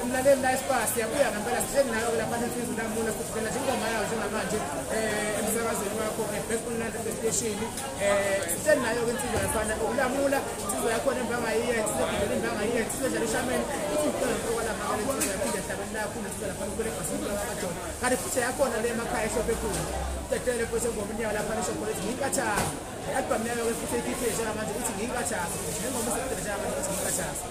Mlalela espace yabuya ngempela senayo lapha nefizwe lamula kuphela njengoma yayo njengamanje emsakazweni wakho eBeckland station senayo ke insizwa yafana ulamula insizwa yakhona embangayiye sisebenzele embangayiye sisebenzele ishameni uthi uqala ngokwala ngale insizwa yaphinde hlabeni lakho unesizwa lapha kule basizwe abadala kanti futhi yakhona le emakhaya eshophe ekhulu tetele futhi ngomnyaka lapha eshokoleti ngikathaza album yayo ke futhi ikhiphe njengamanje uthi ngikathaza njengoba usebenza njengamanje uthi ngikathaza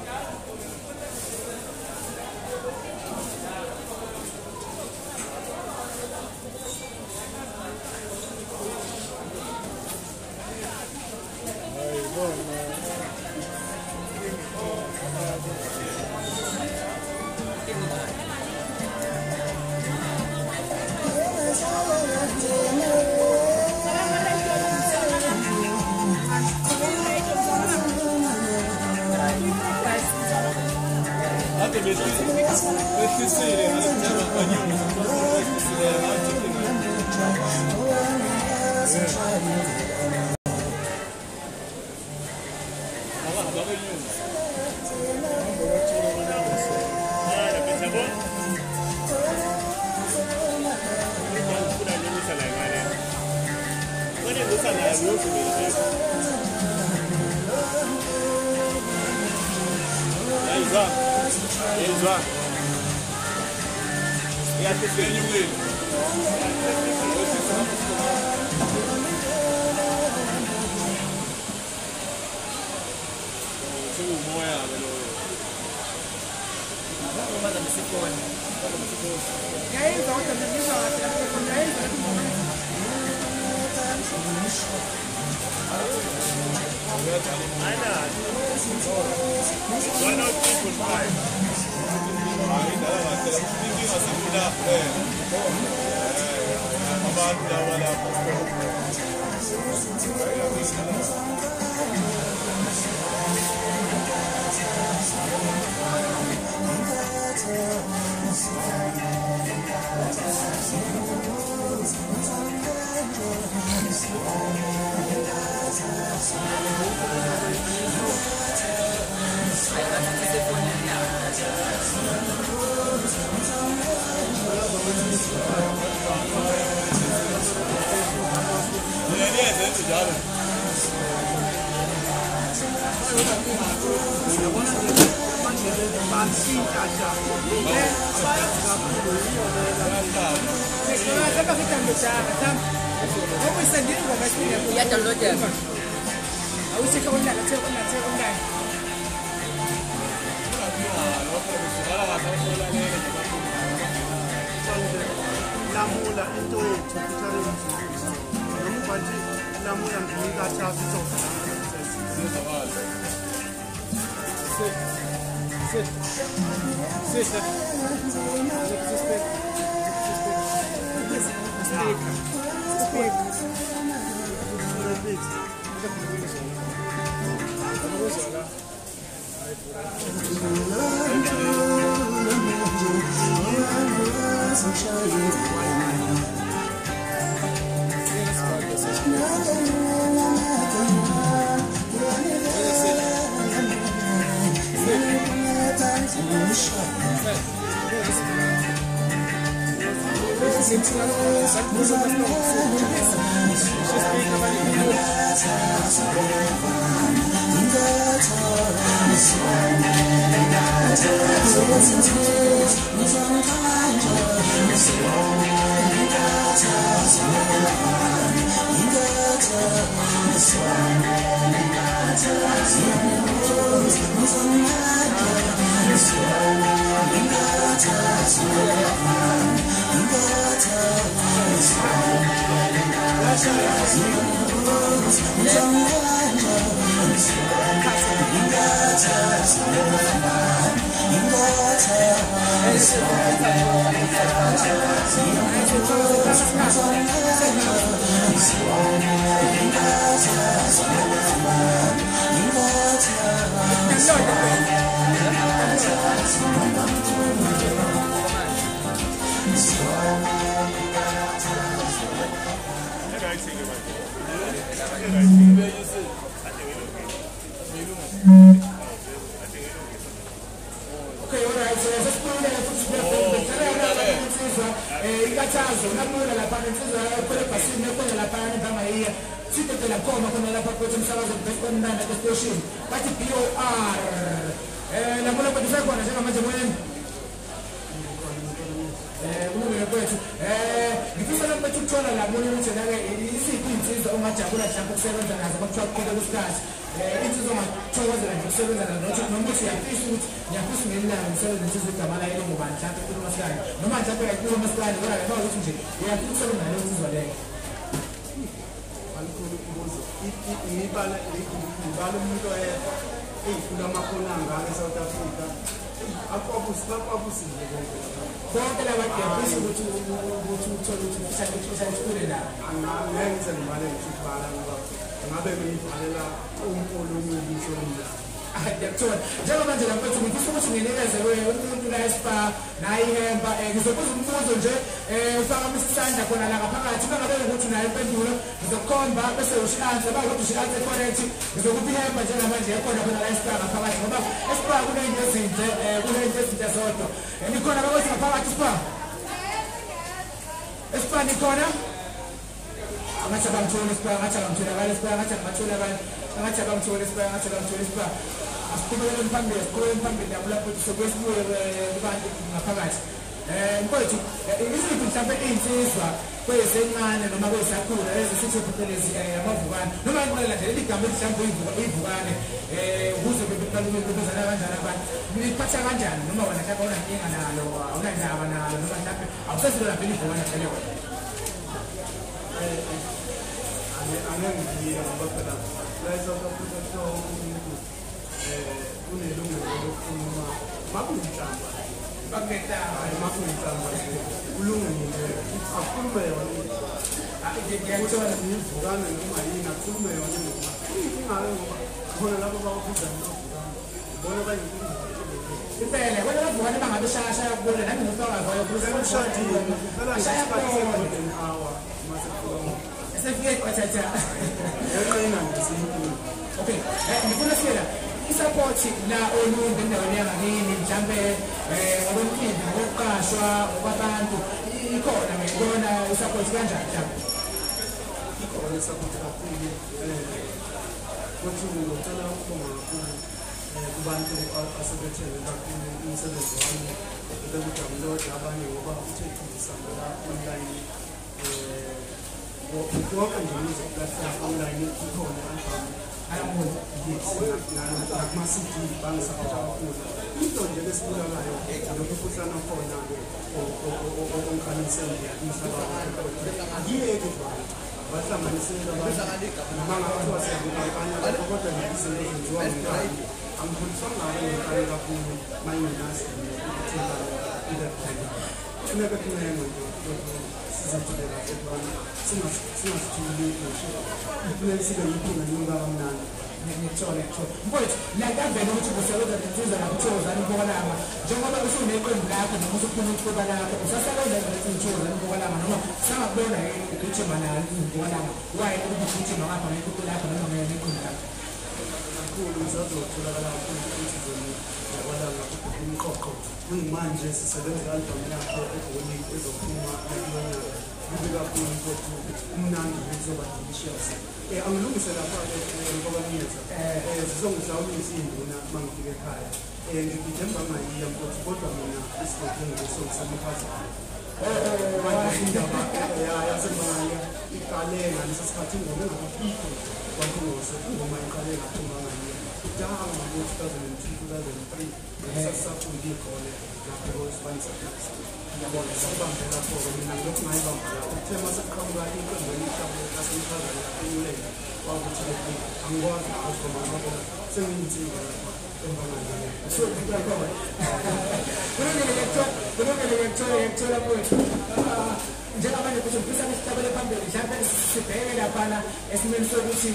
njengamanje kuzophisa isihlabele phambili mhlawumbe sibheke laphana esimeni sokuthi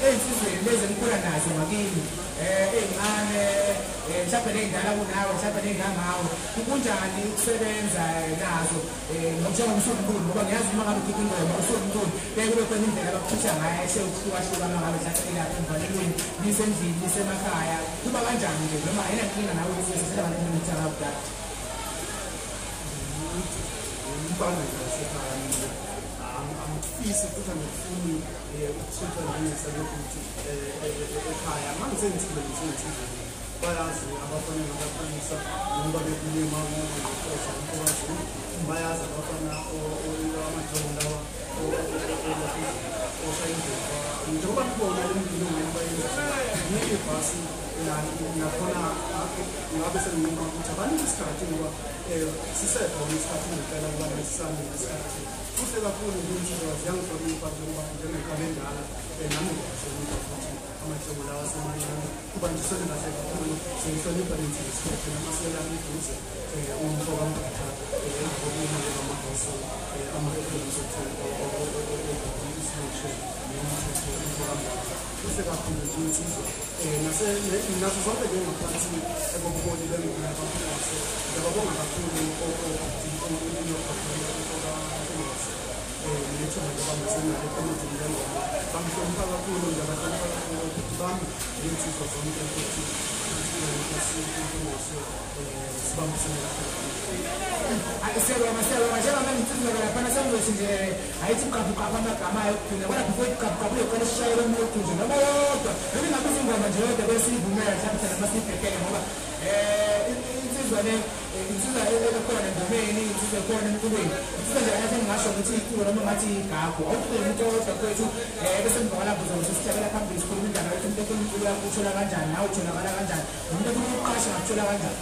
ey'nsizweni lezi engikhula nazo ngakini ey'ncane mhlawumbe ney'ndala kunawe mhlawumbe ney'ngangawe kunjani ukusebenza nazo njengomsunguli ngoba ngiyazi uma ngabe ukhipha ingoma usunguli beke kube khona indlela abakuphutha ngayo ukuhlukahluka uma ngabe mhlawumbe ilapha emvalelweni lisendlini lisemakhaya kuba kanjani-ke noma ayinankinga nawe ukuthi abantu benithaka kudala angifisi futhi angifuni ukuthutha ngenisa yokuthi ekhaya mangisenzile ngisenzile bayazi abafana nabafundisa noma bekulima ngokuqoqa umphakathi bayazi abafana amajongo lawa oshayindlela njengoba ngibona umndeni ngoba ngeke basi nakhona ngabe senginquma ukuthi abantu isikhathi ngoba sisekhona isikhathi ngicela ukuba nesisami ngesikhathi kuhle kakhulu nginsizwa ziyangihlonipha njengoba njengekhale endala nami ngiyahlonipha futhi amajongo lawa asemancane kuba ngisole kahle kakhulu sengihlonipha lensisikhethe namaselami eduze umfoka mbatha ngokuma ngamahoso kuhle kakhulu nje insizwa naso zonke njengaphansi ekobuboni benginabaphulaso ngiyababonga kakhulu nethuba ngoba ngisenalo ekomodini lengoma bangihlonipha kakhulu ngiyabahlonipha kakhulu ukuthi bami nensizwa zonke ukuthi sibambisene kahle siyabonga njengoba ngitsizwa laphana sengizothi nje ayithi uqaphuqaphu amagama ayokugcina kodwa before uqaphuqaphu uyocela sishayele umuntu nje noma yodwa noma ingabiza ingoma nje yodwa besiyivumela mhlawumbe noma siyibhekele ngoba insizwa le insizwa ekhona endabeni insizwa ekhona emculweni insizwa nje kahle ngingasho ukuthi iculo noma ngathi igagu awucule umuntu owodwa kwethu bese emva lapho uzokuthi sithabela phambili sikhuluma indaba yokuthi umuntu efuna umculo yakho uthola kanjani nawe utholakala kanjani umuntu efuna ukuqasha ngakuthola kanjani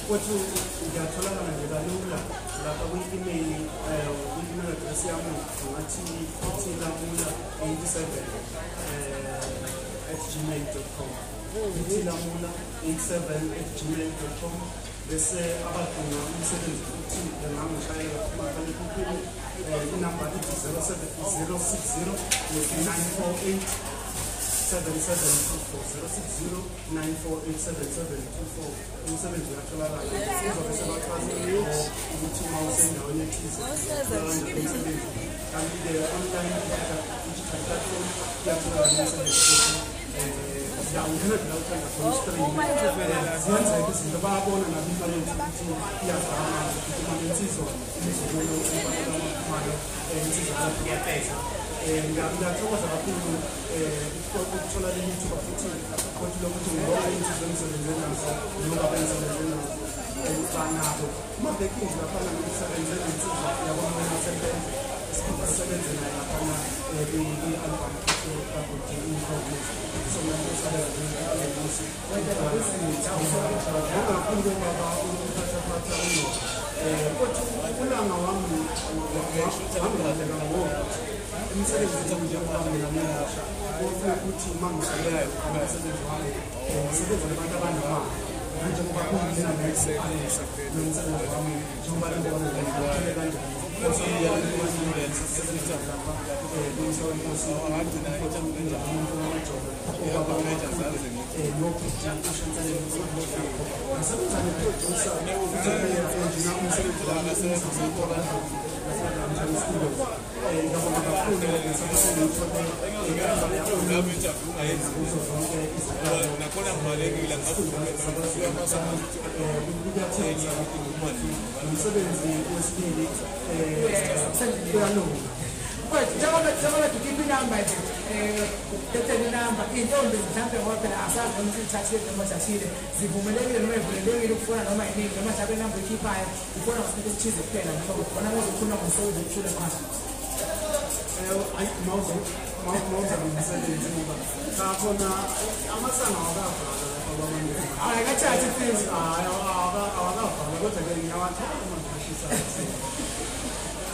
Wethu ngiyatholakala nje kalula lapha kwi-email kwi-email address yami ngathi thilamula87@gmail.com thilamula87@gmail.com bese abadinga umsebenzi futhi bengangishayela kumakhalekhukhwini inamba ithi 060 948 7724 umsebenzi uyatholakala uzobe sebachazile ukuthi uma usendaweni ethize umsebenzi kanti-ke online digital platform iyatholakala umsebenzi ungena la uthanda khona istream ziyenzeka izinto bayabona nabo imfarensi ukuthi iyazama ukuthi uma lensizwa imizukulu ibalulamayo insizwa yaphetha ngiyathokoza kakhulu ukuthola le YouTube futhi kodwa lokuthi ngibona insizwa emsebenze nazo noma bensebenze nazo banabo uma bekinzi laphana nokusebenze insizwa yabona nasebenze sisebenze naye laphana i-album kakuthi i-progress sonakusabela ngemusi ngaphinde baba ukuphathaphatha kodwa ulanga wami wangilahlela ngoba umsebenzi njengoba mina ngingasha ufuna ukuthi uma ngisebenza umsebenzi wami ngisebenza nabantu abanamali njengoba kungina nomsebenzi wami njengoba ngibona kanjani Njengoba tukhipha inamba nje tetele inamba intombi mhlampe ngoba phela asazi noma sithathile noma sathile zivumelekile noma ivulelekile ukufona noma yini noma mhlampe inamba ekhiphayo ifona ngasikhathi esithize kuphela ngoba khona kuzokhuluma ngomsebenzi okuthule phasi umsebenzi ngoba khona amasanga awakavala akathathi ifees awakavala kodwa ke ngiyawathatha uma ngishisa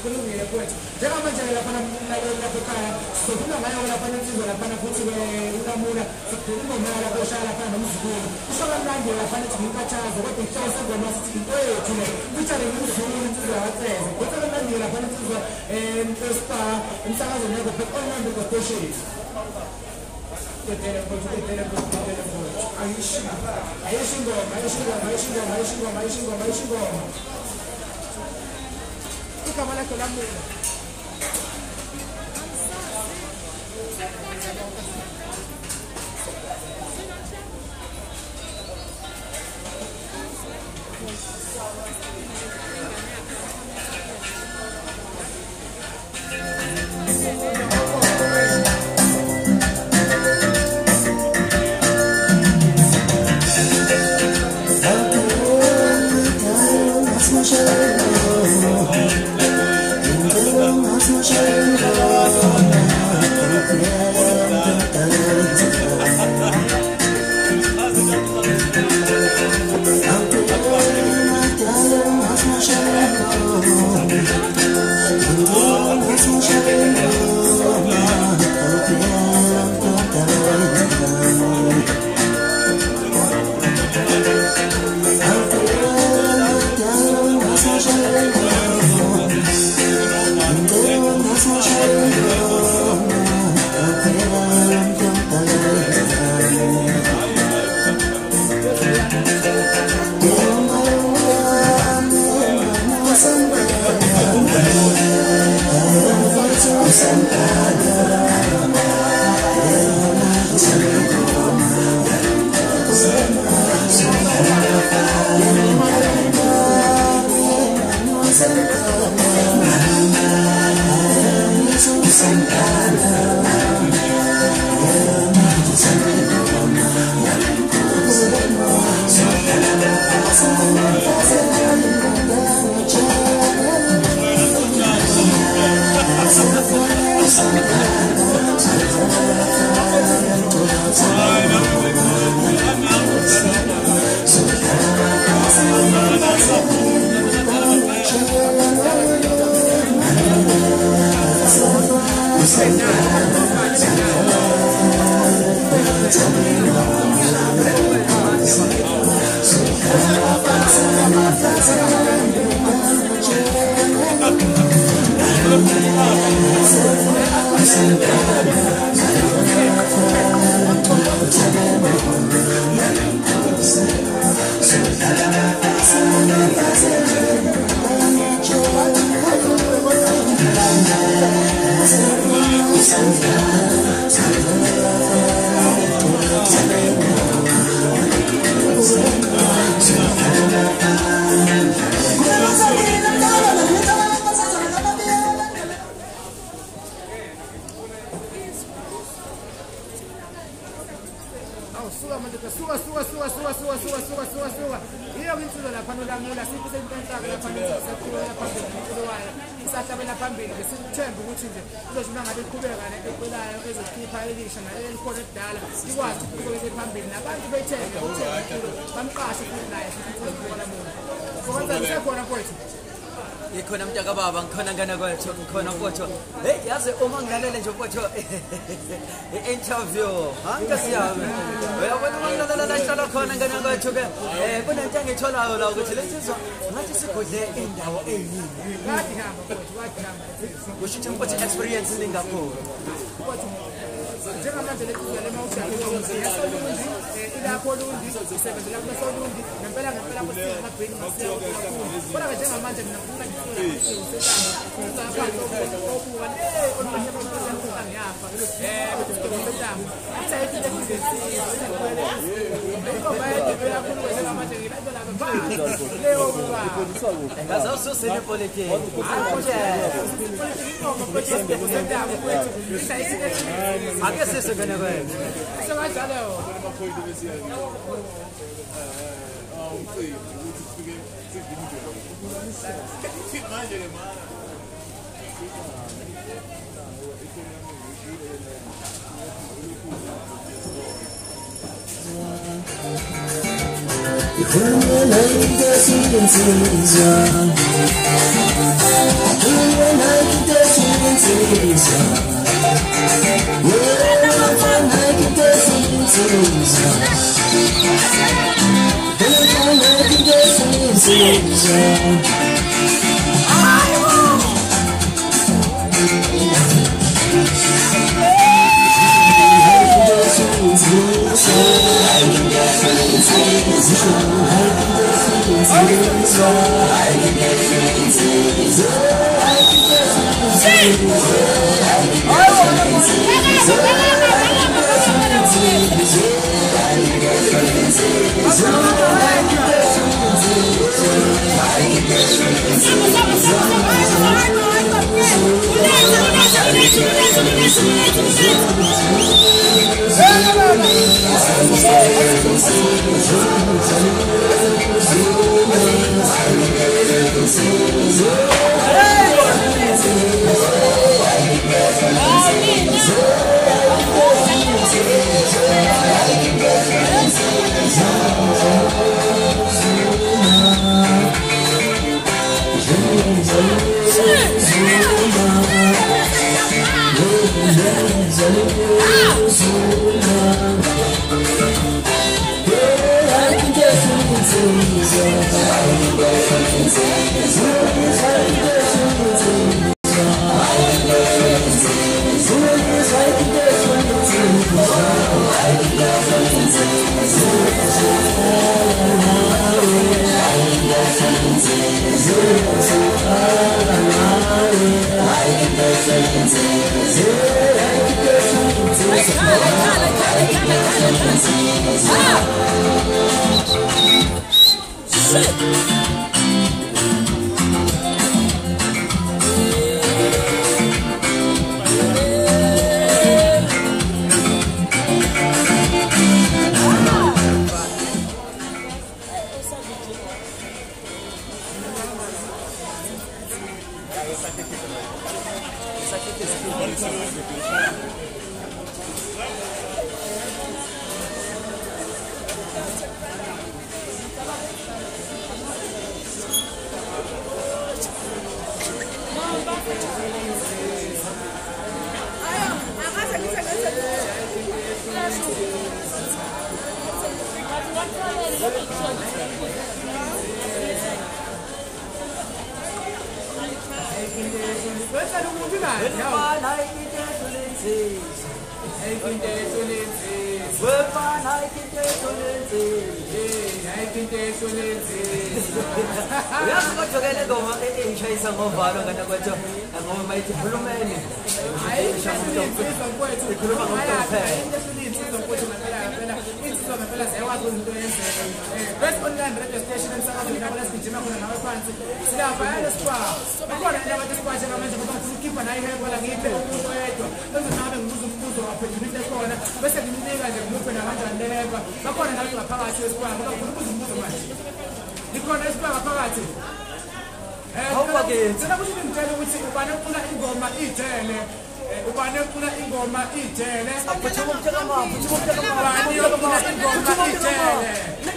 kulungile kwethu njengamanje laphana lapha ekhaya sikhuluma ngayo laphana insizwa laphana futhi ulamula sikhuluma ngayo lapha oshaya laphana nomzukulu kusho kamnandi laphana ethi nginkathazo kodwa ihloko sengoma sithi into yethu le featuring umzukulu insizwa yatseze kodwa kamnandi laphana insizwa espa emsakazweni yakho phe online station ayishingoma igama lakho lamula ikhona mntaka baba ngikhona ngane kwethu ngikhona mfowethu hey yazi uma ngilalela nje mfowethu interview hankasiyami uyabona uma ngilalela hlala khona ngane kwethu ke kunento engitholayo la ukuthi lesizwe ngathi sigodle indawo eyiningi ngathi hamba mfowethu wathi hamba kusho ukuthi mfowethu experience ningakhulu njengamanje le mawushaya yasolundi ilapho lundi isebenzela kumasolundi ngempela kusika amabheki masiya kakhulu kodwa ke njengamanje mina ngifuna Ake sisi kene kwenu.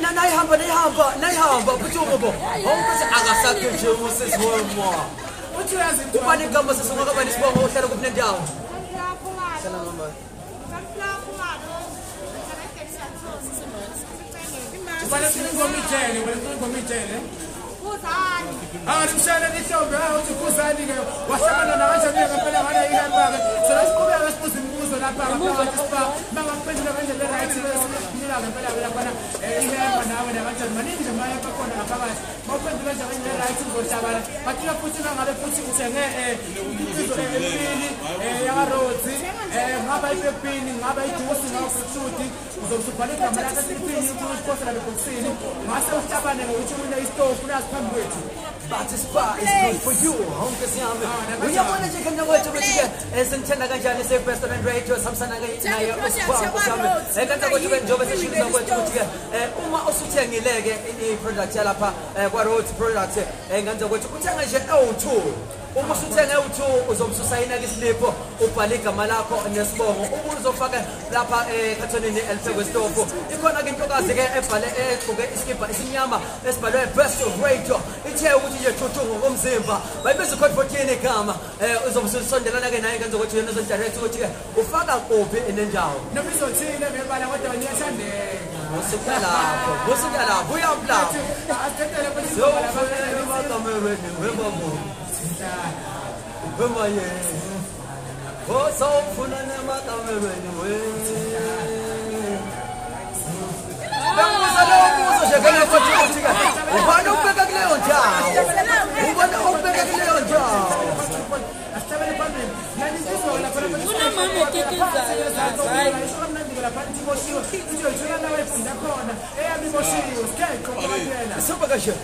nayihamba buthungu awukuthi akasakhe nje usisi wema uthi uyazi ubani igama sesingakabani sibongo ohlala kuphi nendawo ubani ngomitshele Arimshana nihlobo uthi kuzani ke wahlangana nakanjani ngempela ngana ihamba-ke sona siqhubeka sibuze imibuzo lapha ngaphakathi siba bangakuphendula ngendlela e-right sinika ngempela-ke laphana ihamba nawe nakanjani maningi nje mayapha khona ngaphakathi mawuphendula nje ngendlela e-right uzohlabana bathina futhi nangabe futhi uthenge imikhiqizo emibili yakarodzi ngaba ipepini ngaba ijusi ngaba fruitsudi uzobe ubhala igama lakho esipini ukuliphosela lebhokisini ngase uhlabane ngokuthi une isitofu nazi phambi kwethu. But Spa is good for you. We are one chicken away to as in Tenagajan is a restaurant rate or something like that. I got to go to enjoy the shoes of what you get. Uma also telling you leg in product, Jalapa, what roads products, and under what you put on too. Umusuthenga u2 uzomsusayina kisipho ubhalika malakho nesibongo ubuzofaka lapha ekhathonini elifekwe stofo ikhona ke intokazi ke ebhale egqoke iskipa isinyama esibhalwe best of radio ithe ukuthi nje thuthu ngokomzimba bayibiza code 14 igama uzomsusondelana ke naye kanze ukuthi yena uzodirect ukuthi ke ufaka kuphi enendawo noma izothina ngebala kodwa niyathandeka usuka lapho uyapla asithetele ukuthi Wemaye, oh so funa nemakameni we. Banguza shekela futhi uthika. Ubani ubeka kuleyo ndawo? Ubani ubeka kuleyo ndawo? Asithabele phambili. Nani sizola phela ukuthi unamama ekekezayo hayi. Ishokamnandi lapha Timoshiwe. Ithi uyithola nawe ephinda khona. Eyami Timoshiwe, sikhe qhubeka kuphela. Super kashe.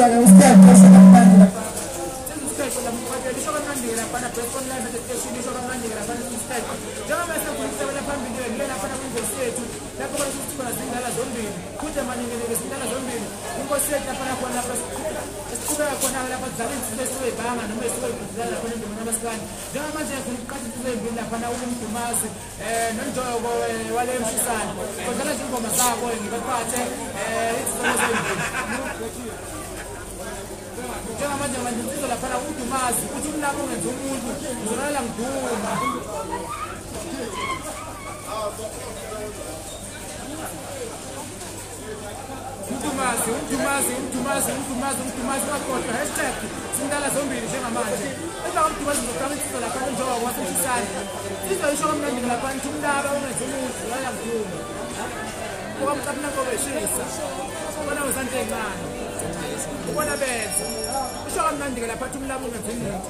insizwa-ke usikhetho esinamandla isikhetho lamukatela isho kamnandi-ke laphana best online education isho kamnandi-ke laphana isikhetho njengoba sekhulumisebela phambili-ke ngile laphana kwingosi yethu lapho khona sithi khona zindala zombili futhi maningeleke zindala zombili inkosi yethu laphana khona lapha esiqhubeka khona-ke lapha kudlala izinto esiyibhanga noma esiyibhudlala laphana endimeni yabasikane njengamanje khona ukuqatha izinto ey'mbili laphana uMdumazi nonjoko wale mshisane kodlala nje ingoma zabo-ke ngibaphathe izizolo zey'mbili njengamanje manje insizwa laphana uMdumazi uthi umlabo ungenza umuntu ngizolala ngiduma Umdumazi wakhohlwa hashtag zindala zombili njengamanje emva kaMdumazi ngizoqala insizwa laphana njengoba wasemshisane insizwa isho kamnandi laphana ukuthi umlaba ungenza umuntu ngizolala ngiduma okamcapinakobeshisa ubona wezandla ey'ncane ubona benza isho kamnandi-ke lapha athi umlaba ungenza umuntu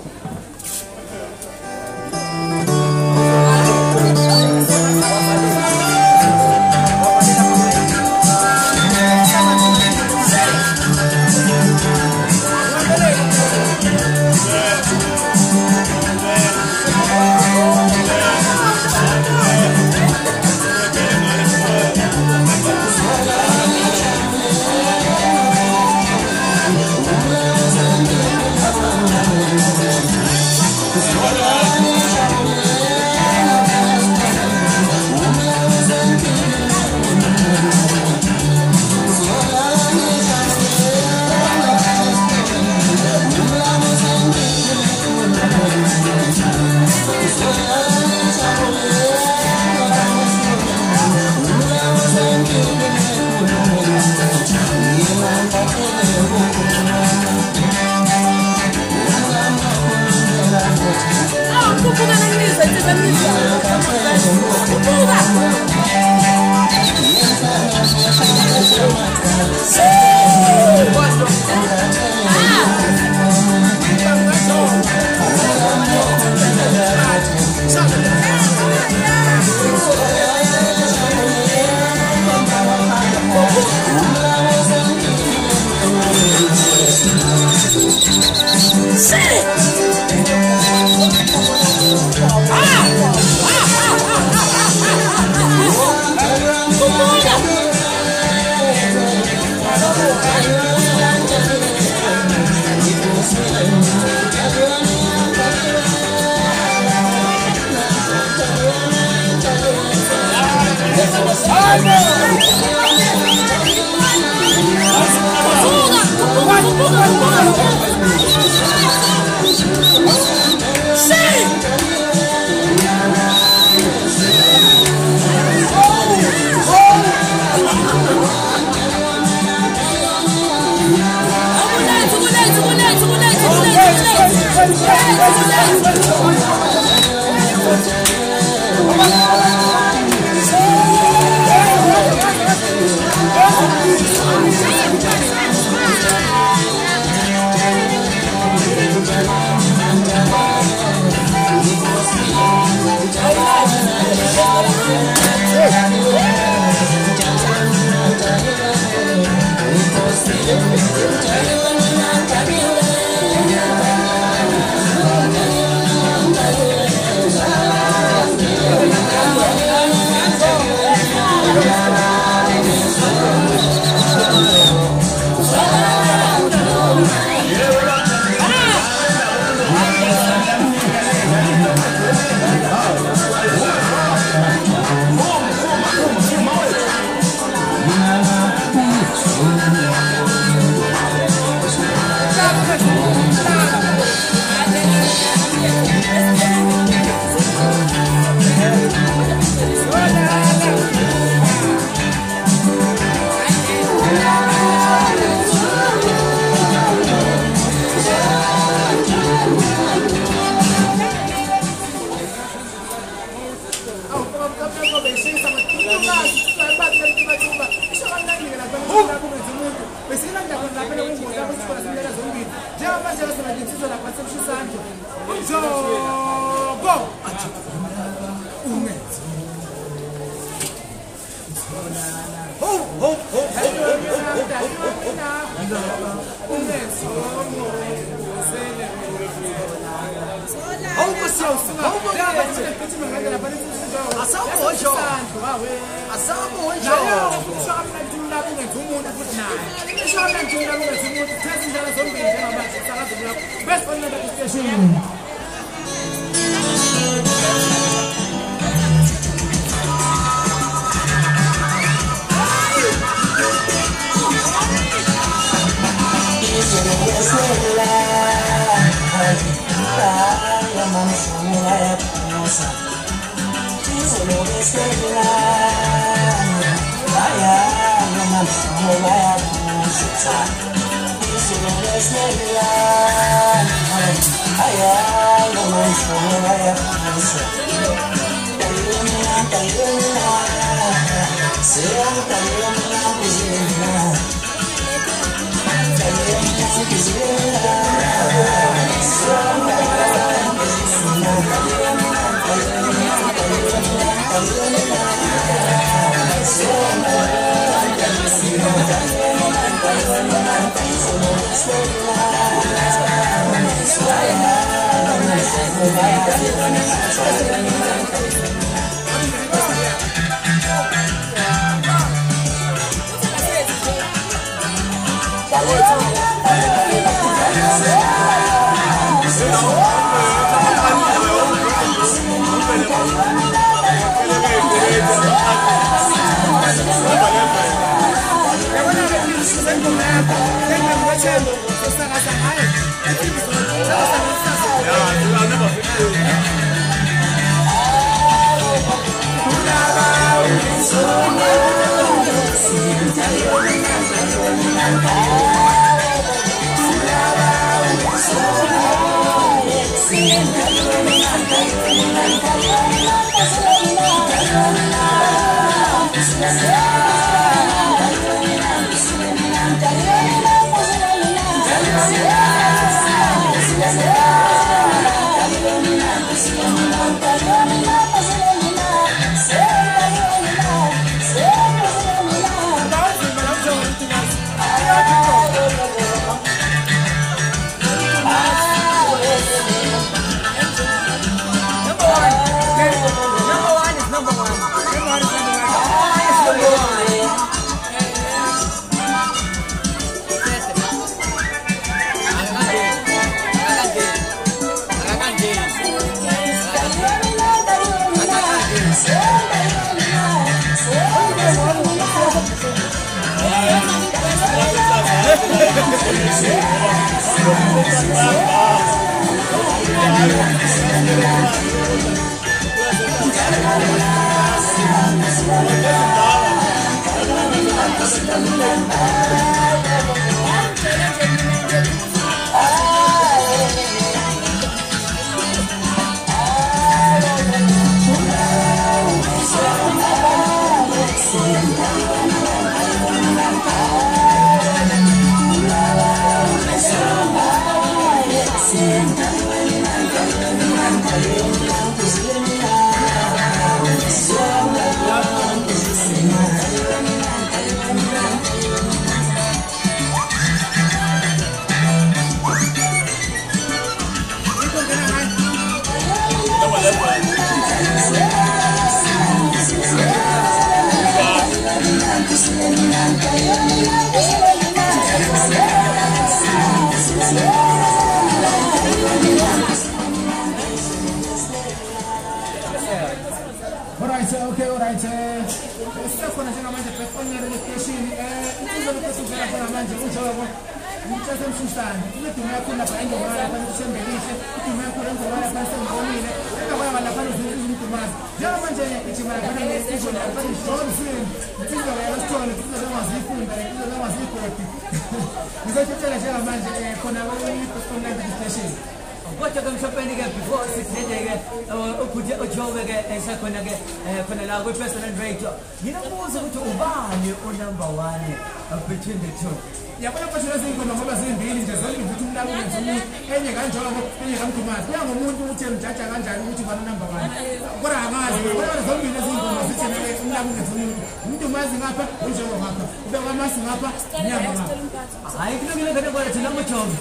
Between the two. yabona kwashela zingoma ngoba zimbili nje zonke ukuthi umlabu ngezinye enye kanjalo enye kamkhumazi kuya ngomuntu ukuthi emjaja kanjani ukuthi bana number 1 kodwa angazi kodwa zombili izingoma zithi umlabu ngezinye umuntu mazi ngapha unjengo ngapha ube kwamasi ngapha nyama ngapha hayi kulungile ngene kwa thina mojomo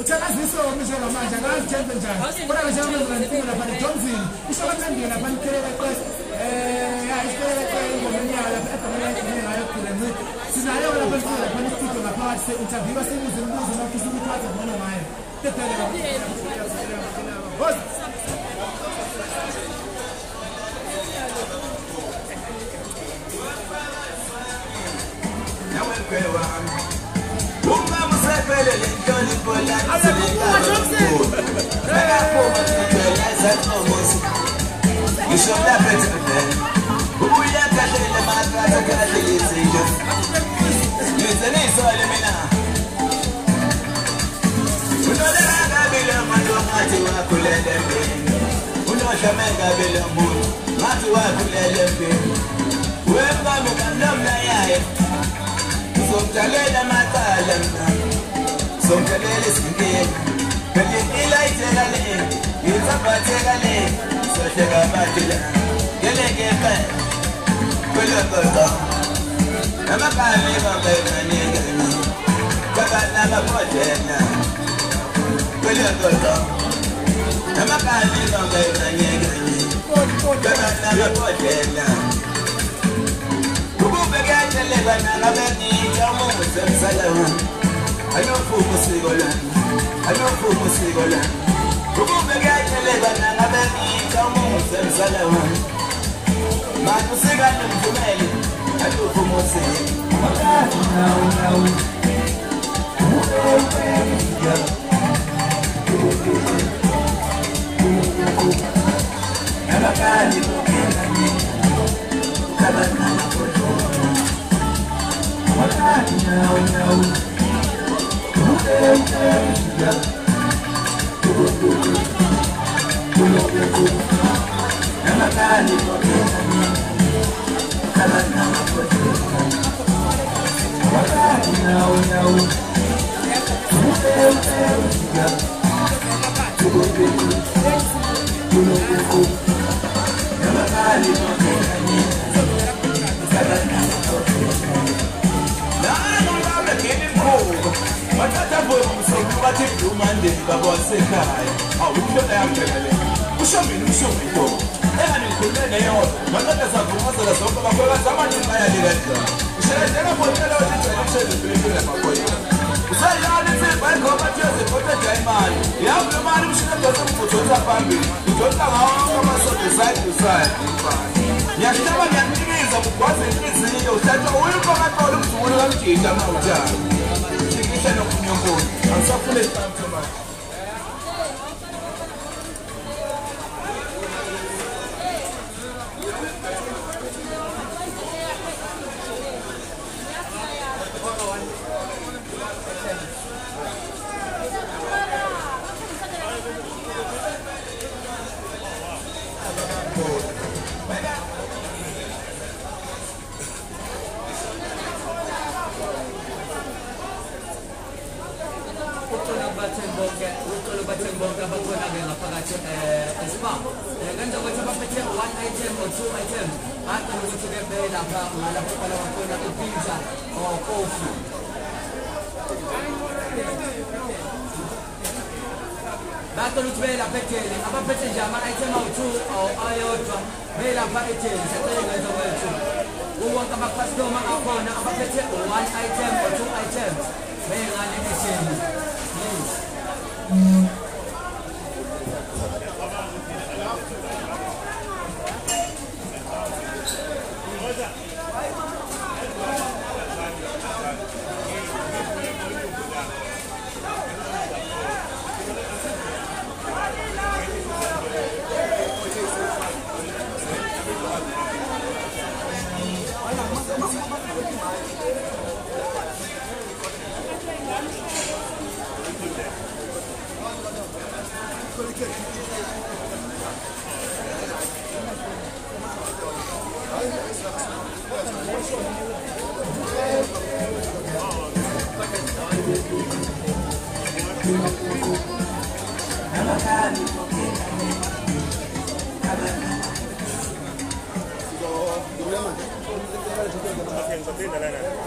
uthakaziso umshelo manje akazithembe njani kodwa nje njengoba ngifika lapha eJohnson ishoka phambili lapha nikhelele kwese isibele kwengomanyala lapha efanele ngayo kuphila nje sinayo lapha sifika lapha isitudio ngaphakathi se-interview asibuze imibuzo mafisa ukuthi wazi ngcono ngayo tethele boss Somtalela matalemna somtalela singeni belila itekale yizabatekale sohleka batila geleke kwelokota namakali babenanike kabana babodena kwelokota namakali babenanike kabana babodena I don't focus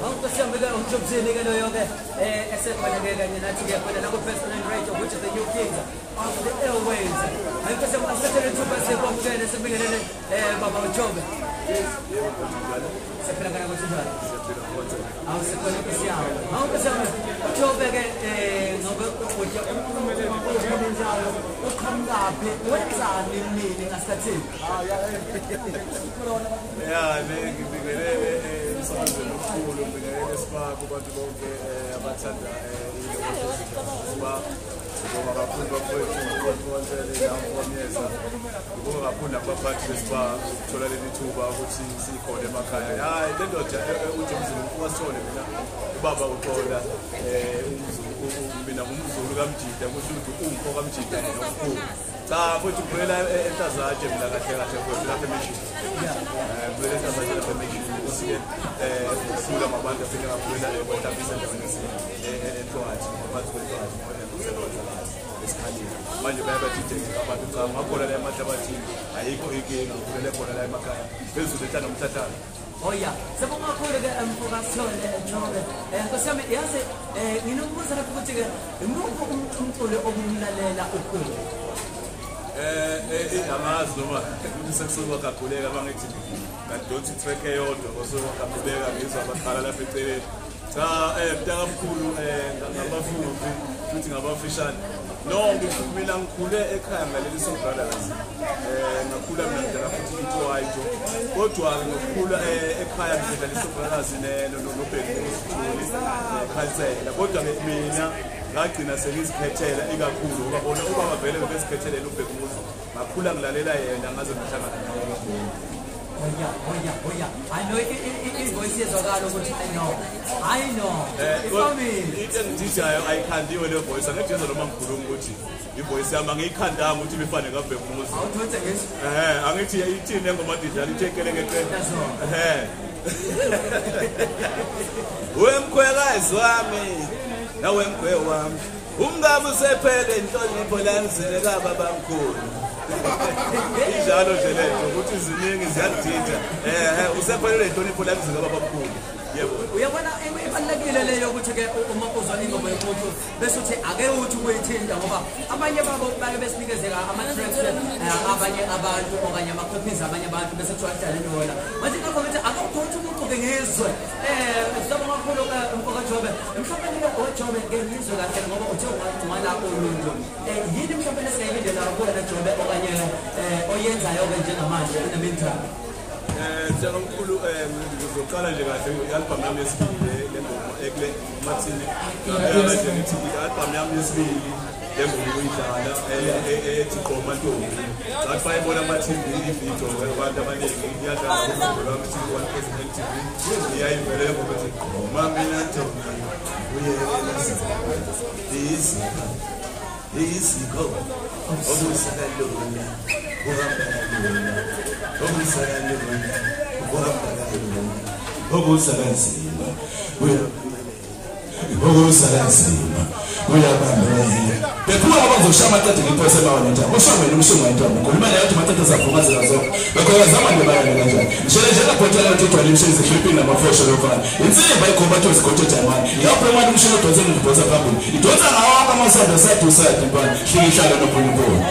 Aunque siamo un job zini gano yung asset malagay niya natin kaya pala nako personal right of which is the new kings of the airways. Ay kasi ang asset rin sa pase ko mga na sabi nila baba job. Sa pinagana ko siya. Ang sa pala kasi ang kasi ang job kaya ngoba ko siya o kamgabi wenza nini ngasathi. Yeah, ngibingelele emsakazweni omkhulu ngibingelele Spark kubantu bonke abathanda ngoba kakhulu bafowethu ngokukhonzela yamfonyeza ngoba kakhulu abaphathi beSpark ukuthola leli thuba ukuthi sikhona emakhaya hayi le ndoda uJomzulu wasole mina ubaba uXola mina ngumzulu kaMjida kusho ukuthi umpho kaMjida nomkhulu cha futhi kuphela eNtazaje mina kahle kahle futhi lapha eMishini kuphela eNtazaje lapha eMishini kusike sula mabantu afika kaphela ekwentambisa endaweni eNtwathi ngaphansi kweNtwathi esikhaleni manje bayabadideka abantu cha ngakhona la emahlabathi ayikho inkinga kuphela khona la emakhaya bezulu ethanda umthathana. Oh yeah, sabonga kakhulu ke mfokasithole Jobe. Nkosiyami yazi nginokubuza lapho ukuthi ke imuphi umculo okumlalela ukhulu? Amazi noma sekusuka kakhuleka bangithi ngadonsi track eyodwa kosuka kakhuleka ngizwa abaqala lapha eceleni. Cha mntakamkhulu ngamafuthi futhi ngabafishane. No mina ngikhule ekhaya ngaleli Soul Brothers. Ngakhula mina ngidlala futhi iTwaito. Kodwa ngokukhula ekhaya ngidlala iSoul Brothers noBheki Sithuli eKhansela. Kodwa mina ngagcina sengizikhethela ikakhulu ngoba bona ubaba vele besikhethelele uBheki Muzi. Ngakhula ngilalela yena ngaze ngihlangana naye. Oh yeah. I know it voices okalo ukuthi I know. Into engidijayo ayikhandiwe le voice angejeza noma ngikhuluma ukuthi ivoice yami angiyikhandanga ukuthi befane ngaBheki Muzi. Awuthothe ngeso. Angithi ithini engoma dijali ithekele ngeqela. Wemkhwekazi wami nawe mkhwe wami umngaba usephele inhlonipho la ngizele kababa mkhulu. Injalo nje lento ukuthi iziningi ziyadida usephelele inhlonipho la ngizele kababa mkhulu. Yebo uyabona ibalekile leyo ukuthi ke uma uzwa ingoma yomuntu bese uthi ake uthi kuyithinta ngoba abanye babo baye besinikezela ama tracks abanye abantu okanye ama copies abanye abantu bese kuthiwa idaleni wona manje ngakho ukuthi akawuthi umuntu ke ngizwe sabona kakhulu umfoka Jobe mhlawumbe ke oJobe ke ngizwe kahle ngoba uthe wala uluntu yini mhlawumbe lesiyayinde la kuwena Jobe okanye oyenzayo ke njengamanje in the meantime. Njengamkhulu ngizoqala nje kahle i-album yami yesibili le ngoma ekule Martin ngithi i-album yami yesibili le ngoma uyidlala ethi Gqoma Ntombi ngathi bayibona Martin i-video abantu abaningi ngiyadlala ngomculo wami T1 President TV ngiyayivele ngoba ethi Mami Ntombi uyela iziko obusekalona uhambalona obusekalona uhambalona obusekalzima obusekalzima uyabambela bekuwa abazoshaya amathathe ngiphosa emawana njalo oshongwe umshongo wentwana ngolima nayo amathathe zaphumazela zonke bekhoya zamanje bayana kanjani nje laphothela uthethwa lemshini Philippines namafosho lofana insimba ikhombatho zikhothotha manje lapho manje umshini odonse ngibhoza phambili idonsa ngawo amasanda sadusadi bani hlikihlala nophunguphungu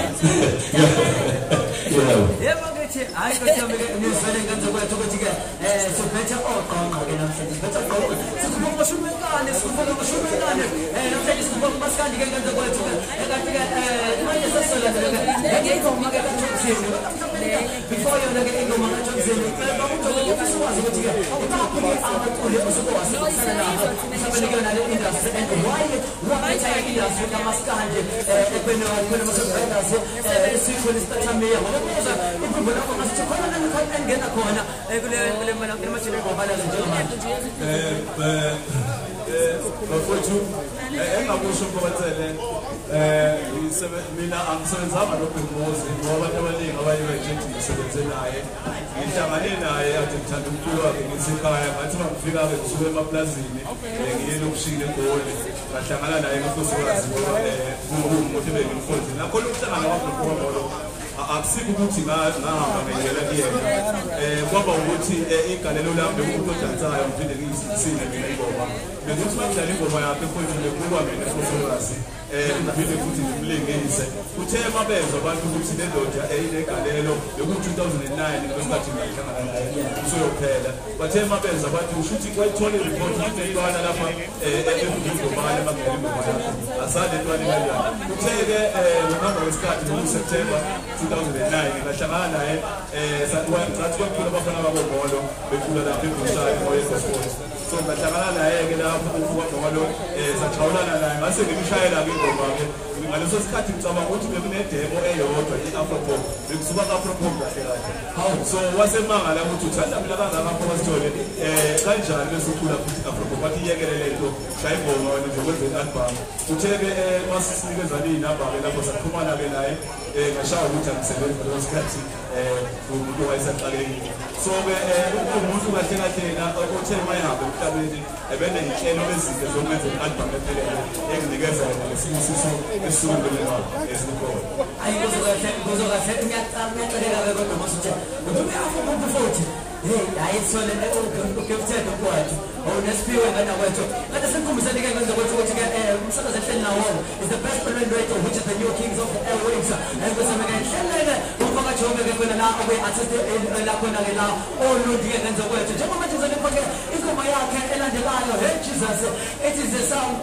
yebo ngithi hayi kodwa ngizwele ngenzokwethu ukuthi ke sobetha oqonqa ke namhlanje betha oqonqa sikhuluma shumekane namhlanje sikhuluma maskandi ke ngenzokwethu kanti ke manje sesela ke ngoma ke kaThokozini before yona ke ingoma kaThokozini bakuthola ukwazi ukuthi ke uqhaphule amathole osukwazi nabo mhlawumbe kuyona le industry and why industry kamaskandi ekwenza masokwenza sikhona isithathamia ngokuza iphumbo lakho ngasikhona ngena khona kule machine ngobala njengamanje bafowethu engakusho ngobathele mina angisebenzanga noBheki Muzi ngoba abantu abaningi abayirejethi ngisebenze naye ngihlangane naye ade ngithanda umculo wakhe ngisekhaya ngathi mangifika ke ngisuke emaplazini ngiye lokushini eGoli ngahlangana naye ngofosikazi ngomotivate umfundisi nakhona ukuhlangana kwakho akusikho ukuthi ngahamba ngiyela kuyena kwaba ukuthi igalelo lami lomuntu odansayo ngiphinde ngiyisine mina ingoma bekuthi makudlala ingoma yakhe mfundisi bekuba mina ngofosikazi ngiphinde futhi ngimlingise uthe mabezwa abantu ukuthi le ndoda eyinegalelo bekuthi 2009 ngesikhathi ngihlangana naye usoyophela bathe mabezwa abantu ushuthi kwayithola report ukuthi eyibana lapha engumgomane bakungena ingoma yakhe asale ntwana kanjani uthe-ke ngohamba kwesikhathi ngoSeptember 2009 ngahlangana naye ngathi kwakuphula abafana babobholo bephula lapha eGushayi ngoyeSport so ngahlangana naye-ke lapho ukwabholo sajawulana naye ngase ngimshayela-ke ingoma-ke ngaleso sikhathi ngicabanga ukuthi bekunedemo eyodwa i-afropop bekusuka ku-afropop kahle kahle so wasemangala ukuthi uthanda mina kangakapho wasithole kanjani besukhula futhi i-afropop wathi iyekelele into shaya ingoma wena nje kwenze i-album uthe-ke masisinikezana iy'namba-ke lapho saxhumana-ke naye ngashaya ukuthi angisebenzi ngaleso sikhathi umuntu wayesaqalekile so-ke umuntu kahle kahle yena uthe mayihamba emhlabeni ebeney'nhlelo ezinhle zokwenza i-album ephelele enginikeza yena ngesinye isiso esisukulelwa esikhona hayi kuzokahle ngiyaceleka-ke kodwa masuthi ukuthi uyafukumphi futhi hayi sole ukemthetho kwathi nesiphiwe ngana kwethu kade simkhumbiseni-ke ngenza kwethu ukuthi-ke umsakazi ehleli nawo is the best online radio which is the new kings of the airwaves kusameke hleleke umvakajonge-ke khona la okuyi-artist lakhona-ke la olundi-ke ngenza kwethu njengoba manje zonipho-ke ingoma yakhe elandelayo hey Jesus it is the sound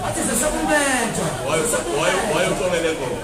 what is the supplement why uxolele ngoma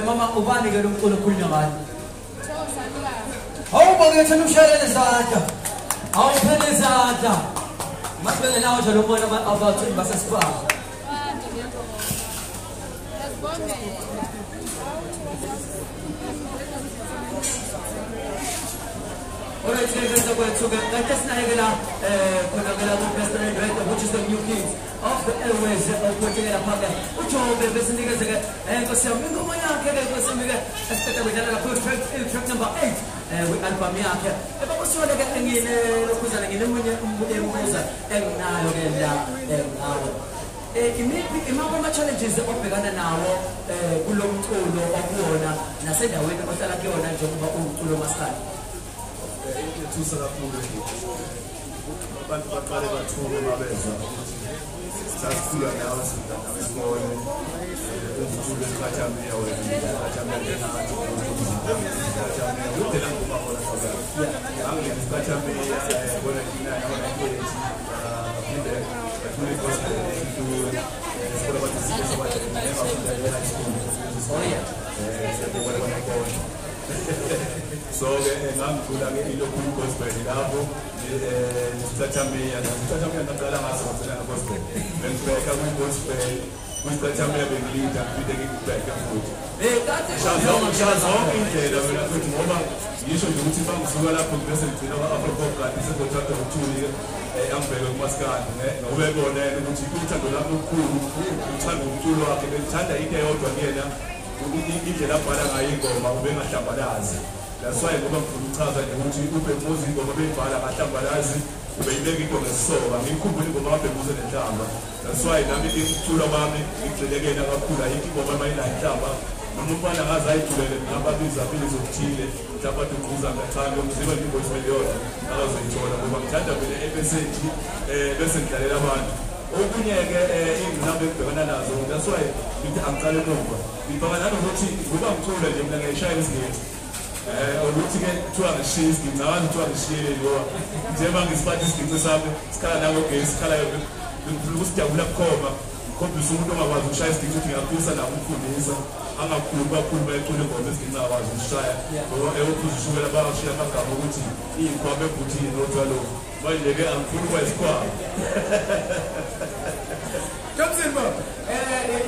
Mama ubani ke lumculo okhulunywa ngayo. Awubonge thina umshayele izandla. Awuphele izandla. Masibele nawe nje lo mbona abathi basesifaka. Alright, so let us navigate President Director, which is the new king of the airways of Portugal. Which all the business and because I'm going to track number 8 with Alpha Miaka. If I was trying to get in imama challenges obhekana nawo kulomculo okubona nasendaweni ohlala kuyona njengoba umculo maskandi. Ethusa kakhulu abantu baqale bathuke mabeza sasifika nawe sibone umculo esikhathamiya wena sikhathamiya nathi udela ngoba khona sabazi angeke sikhathamiya bona kina nawe ngithi inde athule gospel sikole bathi sibathi so ngangicula ke ilokhu gospel lapho sithathamia ngaqala ngaso ngicela gospel bengibeka ku gospel kwisithathamia bengilida ngide ngibheka futhi shazonke indlela mina futhi ngoba ngisho nje ukuthi bangisuka lapho bese ngicina Afro kanti sekuthatha uthuli angibheke kumaskandi ngoba ebona ukuthi uthando lami okukhulu uthanda umculo wakhe bengithanda into eyodwa kuyena indlela abhala ngayo ingoma ubengahlambalazi. That's why ngoba ngifuna uchaza nje ukuthi ube muzi ingoma beyibhala ngahlambalazi ubeyibeka into ngesoka ngikhumbula ingoma abhemuze nenhlamba. That's why nami icula kwami ngigxilekela kakhulu ayikho ingoma mayinhlamba noma umfana ngaze ayijulele ngababiza phela izokuthile mhlawumbe uqhuza ngathanda umzimba ingozi yodwa akazoyithola ngoba ngithanda vele epeseji bese ngidlalela abantu. Okunye-ke iy'ngqinamba ekubhekana nazo that's why ngithi angicale emuva ngibhekana nanokuthi ngoba ngicula nje mina ngiyayishaya isigeti ukuthi-ke kuthiwa ngishiye isigeti ngicabanga kuthiwa ngishiyele ngoba njengoba ngisiphathe isigeti sami sikhala nangogesi sikhalayo ngifuna ukusijabula bukhoma ngikhombisa umuntu ongakwazi ukushaya isigeti ukuthi ngiyaphisa nabo ukufundisa angakhulu kakhulu bayecula ingoma esigeti ngingakwazi ukushaya ngoba ewophuza ushukela bayashiya amagama ukuthi iy'nkwama ebhuthini notwalowo manje-ke angifuni kwayisikhwama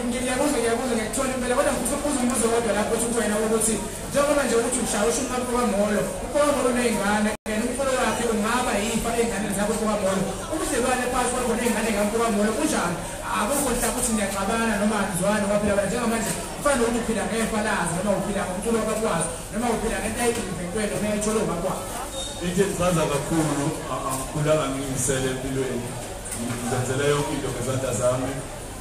ngiyabuza ngiyakuthola impela kodwa ngifuna ukubuza umbuzo kodwa lapho ukuthi wena ukuthi njengoba nje ukuthi ushaya usho uMphukamolo uMphukamolo nezingane and umfolo wakhe ungaba yifa ezingane zakho uMphukamolo ubudlelwane phakathi kwakho nezingane kaMphukamolo kunjani akukho mhlawumbe ukuthi niyaxabana noma anizwani kwaphela wena njengamanje kufanele ukuthi uphila ngefalazi noma uphila ngomculo wakwazi noma uphila ngento ayiventweni noma ayithole ngakwazi into engichaza kakhulu angikhulanga ngiyimisele empilweni ngizenzela yonke into ngezandla zami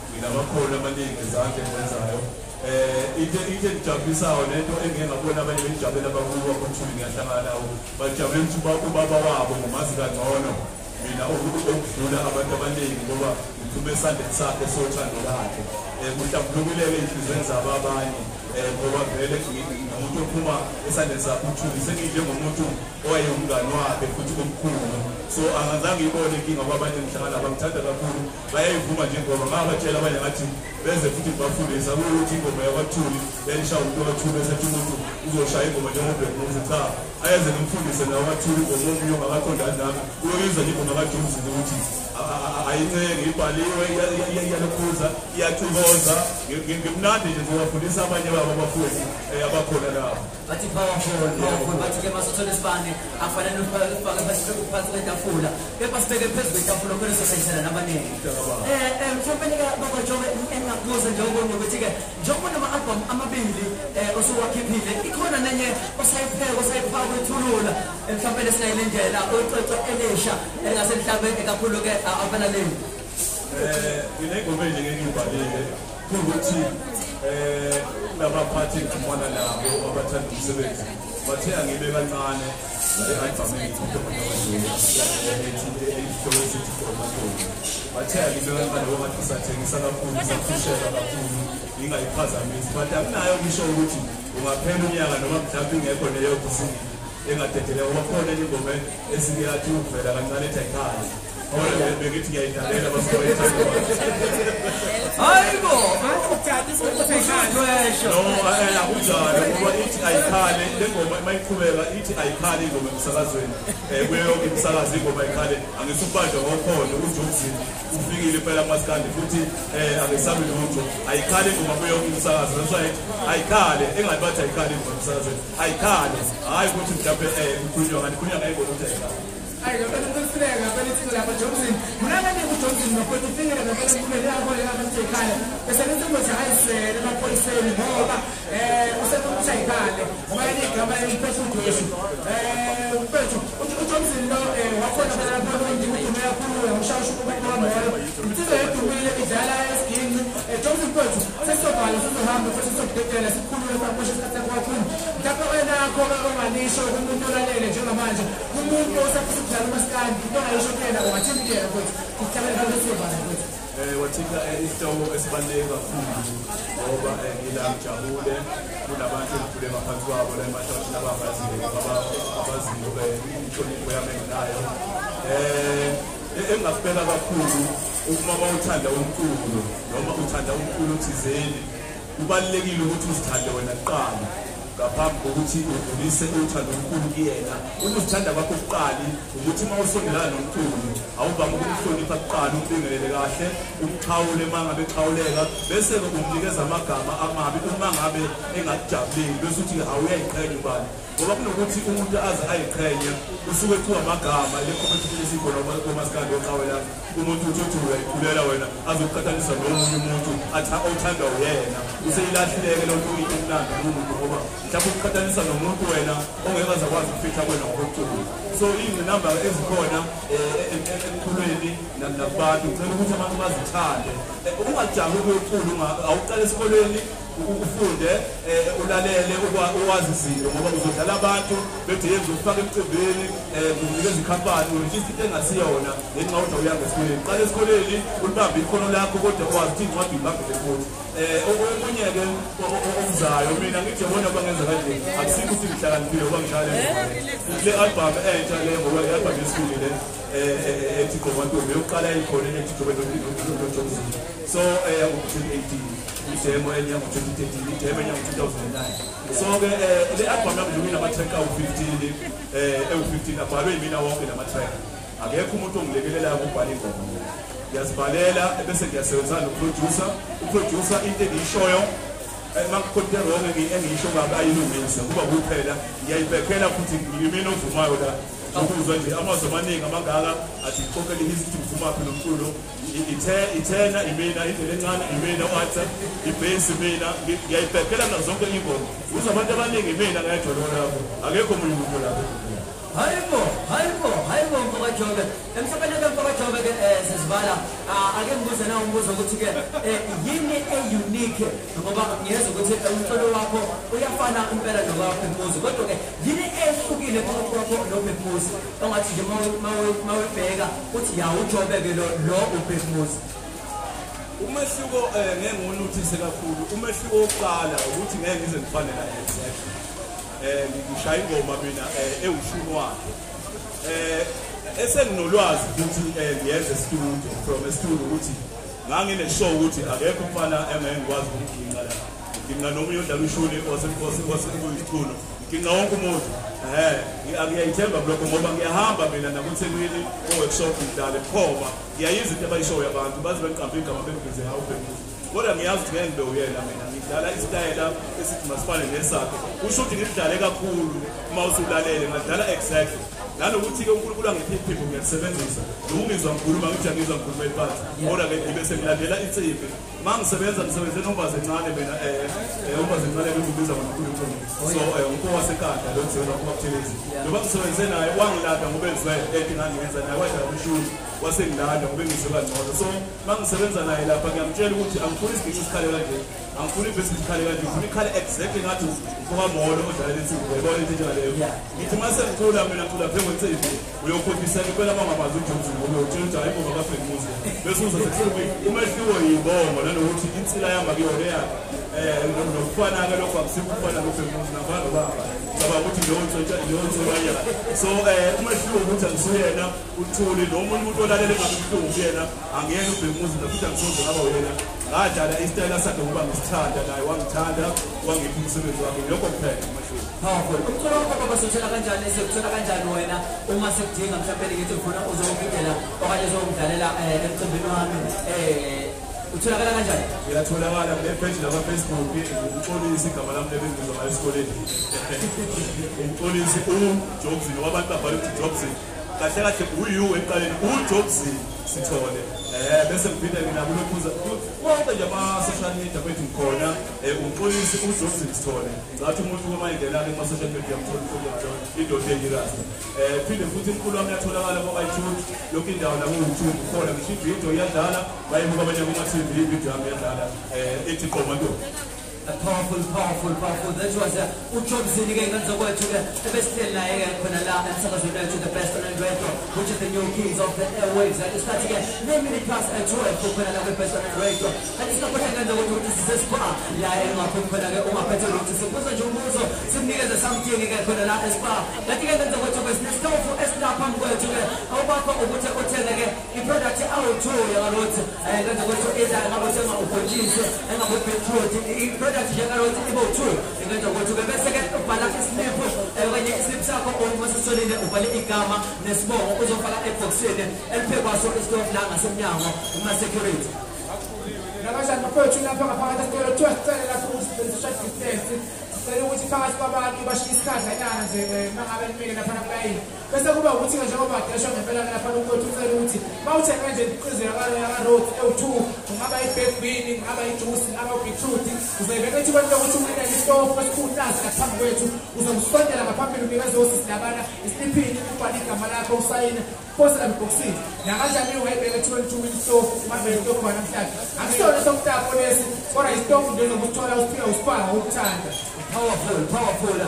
nginamakhono amaningi ezandla engiwenzayo into engijabulisayo nento engike ngabona abanye bejabulela abakubo abathuli ngiyahlangana nawo bajabulela ukuthi ubaba wabo ngomazi kangcono mina ukudlula abantu abaningi ngoba ngiphume esandleni sakhe sothando lakhe kuhlambulukile-ke ey'nhlizweni zabo abanye ngoba vele ngumuntu ophuma esandleni sakhe uthuli senginjengomuntu owayengumngani wakhe futhi omkhulu so angazange ngiyibone inkinga kwabanye ngihlangana bangithanda kakhulu bayayivuma nje ngoba ngabatshela abanye ngathi beze futhi ngibafundisa ukuthi ingoma yakwathuli yayishaya umuntu wathuli esethi umuntu uzoshaya ingoma njengobhekumuzi cha ayeze ngimfundise nawo wathuli ingoma omunye ongakaqondani nami uyoyizwa nje ingoma kaJones ukuthi ayincenge ibhaliwe iyalokhuza iyacukoza ngimnandi nje ngiyafundisa abanye babo abafundi abakhona lapho bathi powerful bathi-ke masothola isibane akufanele ufake phansi kwetafula kepha sibeke phezu kwetafula khona sizosayisela nabaningi mhlawumbe-ke babajobe engingakubuza njengobona ukuthi-ke njengoba nama-albhamu amabili osuwakhiphile ikhona nenye osayipheka osayiphaka kwethulula mhlawumbe lesingayilindela ocece elisha elingase mhlawumbe kakhulu-ke abalaleli nginengoma engiyibhalile kuwukuthi labaphathi ngixhumana nabo abathanda umsebenzi bathe angibe kancane bathe angibe kancane ngoba ngisathengisa kakhulu ngisaphusheka kakhulu ngingayiphazamisi but akunayo ngisho ukuthi ungaphela unyaka noma mhlawumbe ingekho leyo kusini engadedele ngoba khona enye ingoma esike yathi uvela kancane ethi ayikhali begithi ngiyayidalela basoyithanda hayibo akunjalo ngoba ithi ayikhale le ngoma mayiqhubeka ithi ayikhale ingoma emsakazweni kuyo yonke imsakazi ingoma ayikhale angisubanjwa ngokhondo uJones ufikile phela masikandi futhi angesabi lutho ayikhale ingoma kuyo yonke imsakazi that's right ayikhale engathi bathi ayikhale ingoma emsakazweni ayikhale hayi ukuthi mhlawumbe kukhulunywa ngani kukhulunywa ngayingoma ukuthi ayikhale hayi ngempela ukusileka phela ithi lapha Jones mina kanye uJones nokuthi ufike ngempela kumele yakho abantu ekhaya bese nithi ukuthi ayisele emaphoyiseni ngoba usebenza ekhaya ngoba igama eliphezulu mfethu uJones lo wakhona phela lapha ngikudume kakhulu ngishasho ukuba kwamolo insizwa edumile idlala esigini Jones mfethu sesizobhala sizohamba futhi sizobhekela sikhulule saphosha isikhathi kakhulu mhlawumbe wena akho onganisho kumuntu olalele njengamanje umuntu osafisa ukudlala umasikandi into ayisho kuyena ungathembekela futhi kuhlangana nalesizobhala futhi wathika isihloko esibaluleke kakhulu ngoba ngilajabule kunabantu engidlule ngaphansi kwabo la emashashini ababaziyo inhlonipho yami enginayo engingakubeka kakhulu uma uthanda umculo noma uthanda umculo thizeni kubalulekile ukuthi uzithande wena kuqala ngaphambi kokuthi udlulise uthando omkhulu kuyena ukuzithanda kwakho kuqali ukuthi uma usondelana nomculo awuvame ukuhlonipha kuqala umbingelele kahle umxhawule uma ngabe exhawuleka bese-ke umnikeza amagama amabi uma ngabe engakujabuleli bese uthi awuyayiqhenya ubani ngoba kunokuthi umuntu aze ayiqhenye usuke kuthiwa amagama le competition esikhona komasikandi oxhawela umuntu uthi uyayikhulela wena azokuqhathanisa nomunye umuntu awuthanda uyena useyilahlileke lonto into emnandi kumuntu ngoba mhlawumbe ukuqhathanisa nomuntu wena ongeke azakwazi ukufitha kwena ngokuculo so iy'namba ezikhona emculweni nakubantu ngicela ukuthi abantu bazithande ungajahi ukuyoculo awuqala esikolweni ufunde ulalele ukwazi izinto ngoba uzodlala abantu bethi yenza ukufaka emcimbini kunikeza ikhampani unisho into engasiyona ngenxa yokuthi awuyanga esikoleni qala esikoleni ulibambe ikhono lakho kodwa ukwazi ukuthi incwadi uyibambele futhi okunye-ke okuzayo mina ngithi yabona bangenza kanje akusikho ukuthi ngihlakaniphile ngoba ngishaya le albhamu entsha le ngoba i-albhamu yesibili le ethi Gomantombi yokuqala yayikhona ethi Jones so ngo-2018 idemo enye yango-2013 idemo enye yango-2009 so-ke le albhamu yami nje inama-track awu-15 ewu-15 abhalwe yimina wonke nama-track akekho umuntu ongilekelelayo ukubhala ingoma ngiyazibhalela bese ngiyasebenzisana noproducer uproducer into engiyishoyo makukhona wonke engisho ngabe ayilungise kuba kuphela ngiyayibhekela futhi ngiyimina ovumayo la ukuzwa nje amazwi amaningi amangaka athi konke lihistory uvumaphi nomculo ithena imina indlela encane imina WhatsApp ibase imina ngiyayibhekela nazo zonke ingoma uza abantu abaningi imina ngayijolola lapho akekho umuntu umuntu lapho hayibo mfakajobe emhlabeni kamfakajobe ke sesibala ake ngibuze nawe umbuzo ukuthi ke yini unique ngoba ngiyeza ukuthi umculo wakho uyafana impela nokwaPhumuzi kodwa ke yini ehlukile phakathi kwakho noPhumuzi ongathi nje mawubheka uthi uJobe ke lo uPhumuzi umehluko ngeke ngiwunothise kakhulu umehluko wokuqala ukuthi ngeke ngize ngifane la exactly ngishaya ingoma mina ewushumi wakhe esenginolwazi ukuthi ngiyenze studio from a studio ukuthi ngangine show ukuthi akekho umfana engengikwazi ukugcina la ngina nomunye odlala ushuni wasenkulunkulu ngina wonke umuntu ngiyayithemba lokho ngoba ngiyahamba mina nakuThekwini workshop ngidlale khoma ngiyayiza into abayishoyo abantu bazi beqamba igama bengibize hawo Phumuzi kodwa ngiyazi ukuthi ngeke ngibe uyena mina ngidlala isitayela esithi masifane nesakhe kusho ukuthi ngidlale kakhulu uma usulalele ngadlala exactly nanokuthi ke uNkulunkulu angiphiphi ngiyasebenzisa ngizwa ngikhuluma ngithi ngizwa ngikhuluma eliphansi kodwa ke ngibe sengilandela insipho mangisebenza nombaze encane mina umbaze encane bengibiza ngoNkulunkulu so unkowasekhanda lo ngisebenza kuMaphilisi ngoba ngisebenze naye wangilanda ngoba ezwe engingangenza naye wadlala ushuni wasengilanda ngoba ngizoba ngcono so mangisebenza naye lapha ngiyamtshela ukuthi angifuni isigisi sikhale kanje angifuni ibese sikhale kanje ngifuna ikhale exactly ngathi uhamolo odlala insipho uyabona into njalo ngithi mase ngicula mina ngicula phela insipho uyokhombisana phela mangamazi uJohnson ngoba utshela hayi ngoba kaPhumuzi bese uzothi umehluko yibongo nanokuthi insila yamba kuyona yakhe nokufana ke lokho akusikufana noPhumuzi nabalo baba ngoba ukuthi lonto bayela so umehluko ukuthi angisuyena uthuli noma umuntu olalela ngabuhlungu kuyena angiyena uPhumuzi nokuthi angisoze ngaba uyena ngadala isitayela sakhe ngoba ngisithanda naye wangithanda wangipha umsebenzi wakhe lokho kuphela umehluko powerful umculo wakho baba sithola kanjani sekuthola kanjani wena uma sekudinga mhlawumbe ngithi ufuna uzongidela okanye uzongidlalela emcimbini wami utholakala kanjani uyatholakala kule-page lakwa-Facebook umxolisi igama lami lebengizwa ngayo esikoleni umxolisi uJobzini wabantu babhala ukuthi Jobzini kahle kahle uyu ekuqaleni uJobzini Sithole bese ngiphinda nginabo lokhuza wonke nje ama-social media bethu ngikhona umxolisi uJobzini Sithole ngathi umuntu kumayindelana kuma-social media mthola indoda engirazi phinde futhi umculo wami uyatholakala kwa-iTunes yonke indawo naku-YouTube khona ngisho ividiyo iyadlala bayibuka abanye kuma-TV ividiyo yami iyadlala ethi Komando powerful that was uJobzini ke ngenzokwethu ke ebesihleli naye ke khona la emsakazweni wethu the best on radio which is the new kings of the airwaves that is starting at 9 minutes past 12 khona la the best on radio and isikhona ngenzokwethu ukuthi sisespa la engapho khona ke ungaphethe ukuthi sibuza nje umbuzo simnikeze something ke khona la espa lathi ke ngenzokwethu besinesitofu esilapha kwethu ke awubakho ukuthi uthenge ke iproduct awu2 yakalothi ngenzokwethu eza ngabe senga ubhontshisi engabe beetroot iproduct njengaloti ibo2 ingenza ukuthi bese ke ubhala islip okanye islip sakho uma sitholile ubhale igama nesibongo uzofaka eboxini eliphekwaso istofu la ngasemnyango uma security nabashaka mfowethu lapha ngaphakathi esikole twasicela lapho usebenzisa distance sicela ukuthi phakathi kwabantu bashiye isikhadlanyana nje mangabe nimile lapha kulayini bese kuba ukuthi njengoba adesha ngempela lapha mfowethu ucela ukuthi mawuthenga nje iqizela ka-road L2 kungaba i-baked bean kungaba ijuice kungaba i-beetroot uzayibeka ethubeni lokuthi umine isitofu esikhulu nasi ngaphambi kwethu uzomsondela ngaphambili unikeze osisi labana isliphini ubhale igama lakho usayine posa la boxini nakanjani wayibeka ethubeni umine isitofu umabele isitofu khona namhlanje akusona somtapo lesi kodwa isitofu nje uzokuthola usiphila usiphala ukuthanda powerful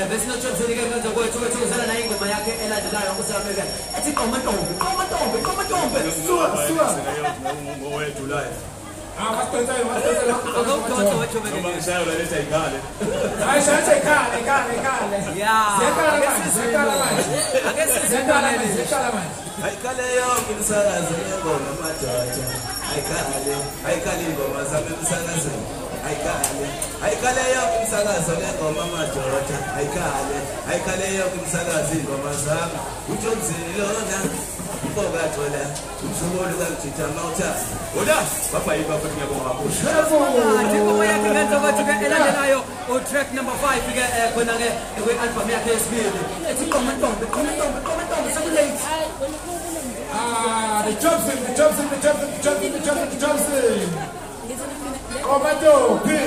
bese noJobzini ke ngenza kwethu uzala naye ingoma yakhe elandelayo usameke ethi qomatombe suwa ngoweJulayi wasicela noma ngishaya uletha ikhale hayi shaya ikhale ziyaqala manje ayikhale yonke imsakazo yengoma madoda ayikhale ingoma zami emsakazweni ayikhale yonke imsakazo ngengoma madoda ayikhale yonke imsakazo ingoma zami uJobzini lona Pogathola umsunguli kaJita Mauta ola baba yiba futhi ngiyabonga kakhulu njengoba yakhe ngenza kwethu ke elandelayo track number 5 ke khona ke kwi-album yakhe yesibili ethi Komantombi sekulate. The Johnson. Komantombi.